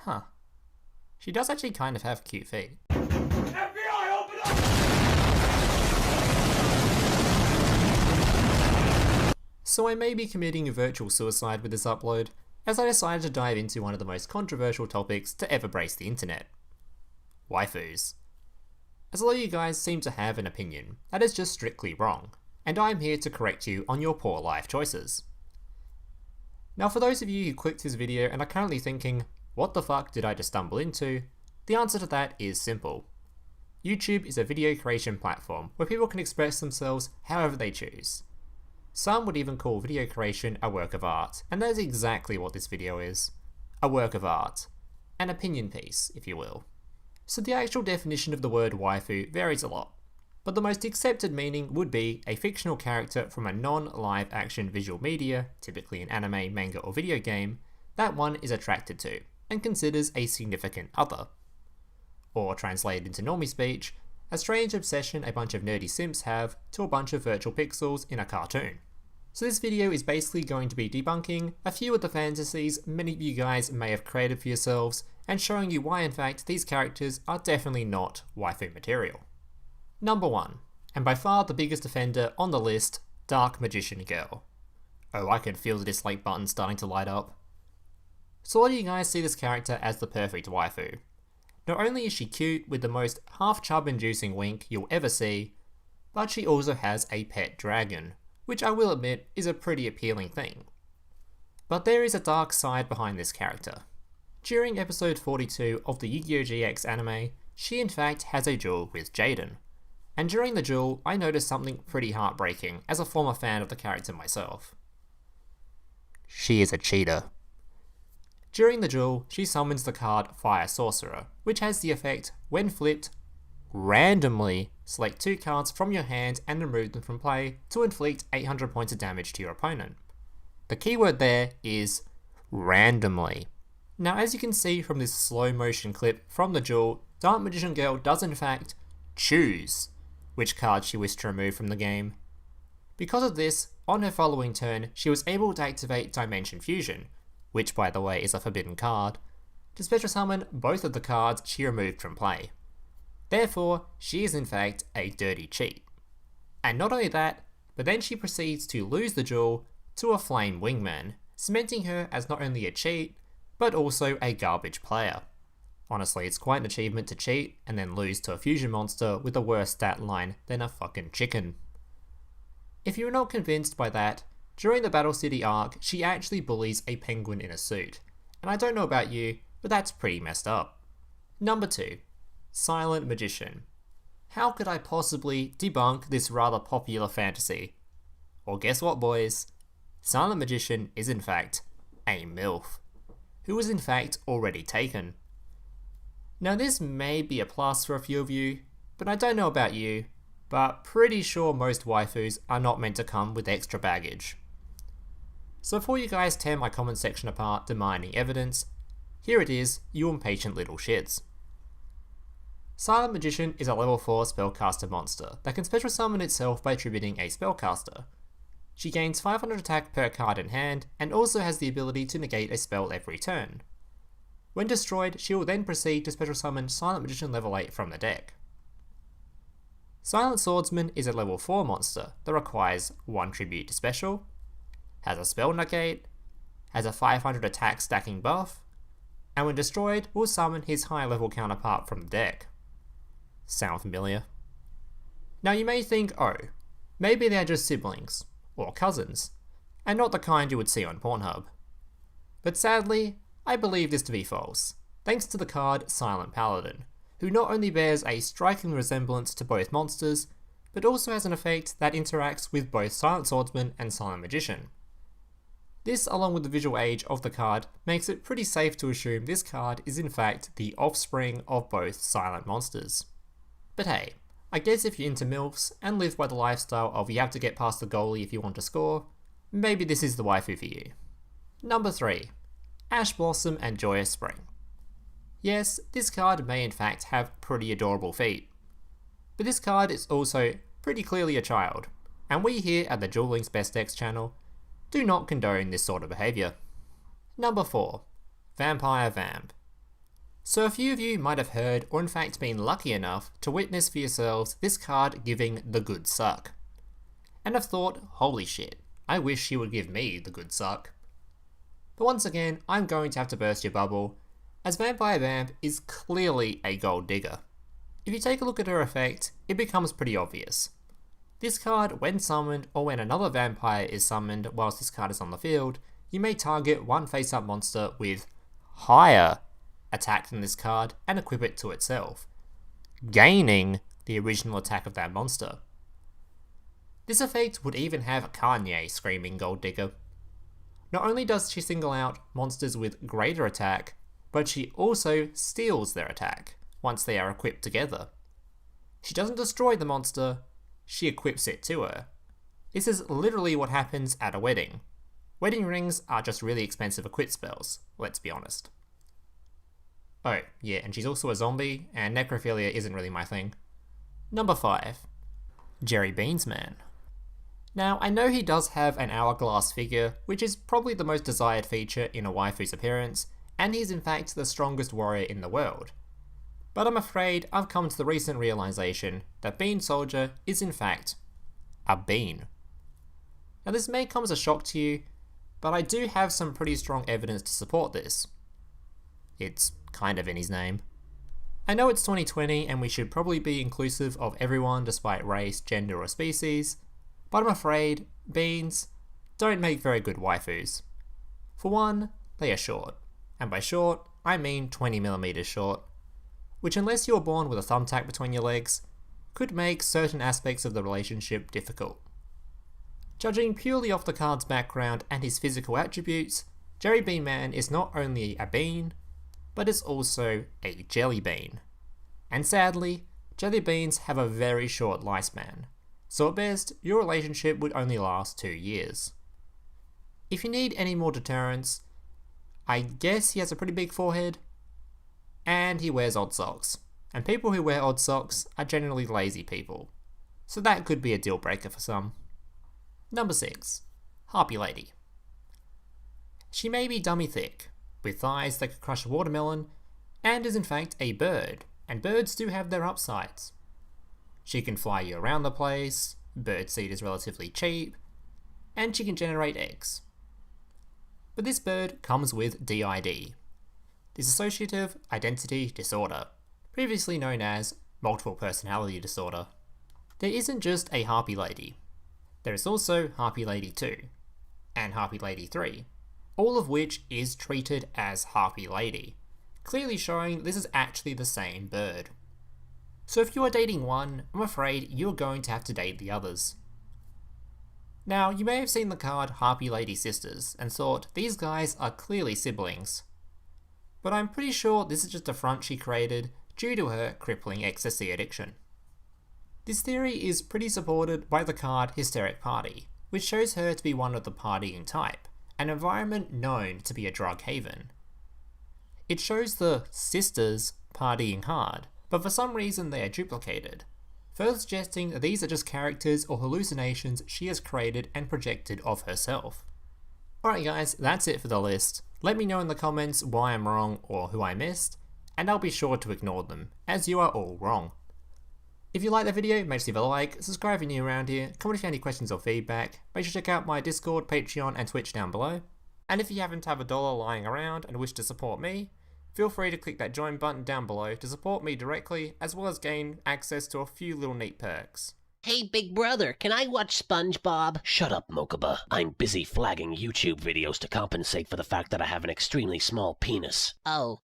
Huh. She does actually kind of have cute feet. FBI, open up! So I may be committing a virtual suicide with this upload, as I decided to dive into one of the most controversial topics to ever brace the internet. Waifus. As a lot of you guys seem to have an opinion, that is just strictly wrong, and I'm here to correct you on your poor life choices. Now for those of you who clicked this video and are currently thinking, what the fuck did I just stumble into? The answer to that is simple. YouTube is a video creation platform where people can express themselves however they choose. Some would even call video creation a work of art, and that is exactly what this video is. A work of art. An opinion piece, if you will. So the actual definition of the word waifu varies a lot, but the most accepted meaning would be a fictional character from a non-live action visual media, typically an anime, manga or video game, that one is attracted to, and considers a significant other. Or translated into normie speech, a strange obsession a bunch of nerdy simps have to a bunch of virtual pixels in a cartoon. So this video is basically going to be debunking a few of the fantasies many of you guys may have created for yourselves, and showing you why in fact these characters are definitely not waifu material. Number 1, and by far the biggest offender on the list, Dark Magician Girl. Oh, I can feel the dislike button starting to light up. So a lot of you guys see this character as the perfect waifu. Not only is she cute with the most half-chub inducing wink you'll ever see, but she also has a pet dragon, which I will admit is a pretty appealing thing. But there is a dark side behind this character. During episode 42 of the Yu-Gi-Oh! GX anime, she in fact has a duel with Jaden. And during the duel, I noticed something pretty heartbreaking as a former fan of the character myself. She is a cheater. During the duel, she summons the card Fire Sorcerer, which has the effect, when flipped, randomly select 2 cards from your hand and remove them from play to inflict 800 points of damage to your opponent. The keyword there is randomly. Now as you can see from this slow motion clip from the duel, Dark Magician Girl does in fact choose which card she wished to remove from the game. Because of this, on her following turn, she was able to activate Dimension Fusion, which by the way is a forbidden card, to special summon both of the cards she removed from play. Therefore, she is in fact a dirty cheat. And not only that, but then she proceeds to lose the duel to a Flame Wingman, cementing her as not only a cheat, but also a garbage player. Honestly, it's quite an achievement to cheat and then lose to a fusion monster with a worse stat line than a fucking chicken. If you're not convinced by that, during the Battle City arc, she actually bullies a penguin in a suit. And I don't know about you, but that's pretty messed up. Number 2. Silent Magician. How could I possibly debunk this rather popular fantasy? Well, guess what, boys? Silent Magician is in fact a MILF, who is in fact already taken. Now this may be a plus for a few of you, but I don't know about you, but pretty sure most waifus are not meant to come with extra baggage. So before you guys tear my comment section apart demanding evidence, here it is, you impatient little shits. Silent Magician is a level 4 spellcaster monster that can special summon itself by attributing a spellcaster. She gains 500 attack per card in hand and also has the ability to negate a spell every turn. When destroyed, she will then proceed to special summon Silent Magician level 8 from the deck. Silent Swordsman is a level 4 monster that requires 1 tribute to special, has a spell negate, has a 500 attack stacking buff, and when destroyed will summon his high level counterpart from the deck. Sound familiar? Now you may think, oh, maybe they're just siblings, or cousins, and not the kind you would see on Pornhub. But sadly, I believe this to be false, thanks to the card Silent Paladin, who not only bears a striking resemblance to both monsters, but also has an effect that interacts with both Silent Swordsman and Silent Magician. This, along with the visual age of the card, makes it pretty safe to assume this card is in fact the offspring of both silent monsters. But hey, I guess if you're into MILFs and live by the lifestyle of you have to get past the goalie if you want to score, maybe this is the waifu for you. Number 3. Ash Blossom and Joyous Spring. Yes, this card may in fact have pretty adorable feet, but this card is also pretty clearly a child, and we here at the Duel Links Best Decks channel do not condone this sort of behaviour. Number 4. Vampire Vamp. So a few of you might have heard or in fact been lucky enough to witness for yourselves this card giving the good suck. And have thought, holy shit, I wish she would give me the good suck. But once again, I'm going to have to burst your bubble, as Vampire Vamp is clearly a gold digger. If you take a look at her effect, it becomes pretty obvious. This card, when summoned or when another vampire is summoned whilst this card is on the field, you may target one face-up monster with higher attack than this card and equip it to itself, gaining the original attack of that monster. This effect would even have Kanye screaming gold digger. Not only does she single out monsters with greater attack, but she also steals their attack once they are equipped together. She doesn't destroy the monster, she equips it to her. This is literally what happens at a wedding. Wedding rings are just really expensive equip spells, let's be honest. Oh, yeah, and she's also a zombie, and necrophilia isn't really my thing. Number 5. Jerry Beans Man. Now, I know he does have an hourglass figure, which is probably the most desired feature in a waifu's appearance, and he's in fact the strongest warrior in the world. But I'm afraid I've come to the recent realization that Bean Soldier is in fact a bean. Now this may come as a shock to you, but I do have some pretty strong evidence to support this. It's kind of in his name. I know it's 2020 and we should probably be inclusive of everyone despite race, gender or species, but I'm afraid beans don't make very good waifus. For one, they are short, and by short, I mean 20mm short, which unless you were born with a thumbtack between your legs, could make certain aspects of the relationship difficult. Judging purely off the card's background and his physical attributes, Jerry Bean Man is not only a bean, but is also a jelly bean. And sadly, jelly beans have a very short lifespan, so at best, your relationship would only last 2 years. If you need any more deterrence, I guess he has a pretty big forehead, and he wears odd socks. And people who wear odd socks are generally lazy people, so that could be a deal breaker for some. Number 6. Harpie Lady. She may be dummy thick, with thighs that could crush a watermelon, and is in fact a bird, and birds do have their upsides. She can fly you around the place, birdseed is relatively cheap, and she can generate eggs. But this bird comes with DID, Dissociative Identity Disorder, previously known as Multiple Personality Disorder. There isn't just a Harpie Lady, there is also Harpie Lady 2, and Harpie Lady 3, all of which is treated as Harpie Lady, clearly showing this is actually the same bird. So if you are dating one, I'm afraid you're going to have to date the others. Now, you may have seen the card Harpie Lady Sisters and thought these guys are clearly siblings. But I'm pretty sure this is just a front she created due to her crippling ecstasy addiction. This theory is pretty supported by the card Hysteric Party, which shows her to be one of the partying type, an environment known to be a drug haven. It shows the sisters partying hard, but for some reason they are duplicated, further suggesting that these are just characters or hallucinations she has created and projected of herself. Alright guys, that's it for the list. Let me know in the comments why I'm wrong or who I missed, and I'll be sure to ignore them, as you are all wrong. If you like the video, make sure to leave a like, subscribe if you're new around here, comment if you have any questions or feedback, make sure to check out my Discord, Patreon and Twitch down below. And if you happen to have $1 lying around and wish to support me, feel free to click that join button down below to support me directly, as well as gain access to a few little neat perks. Hey, big brother, can I watch SpongeBob? Shut up, Mokuba. I'm busy flagging YouTube videos to compensate for the fact that I have an extremely small penis. Oh.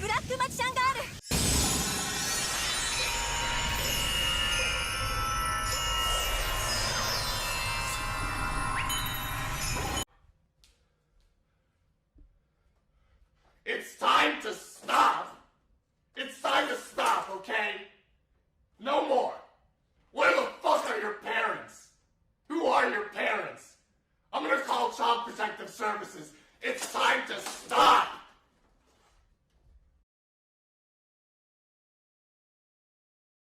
Black Match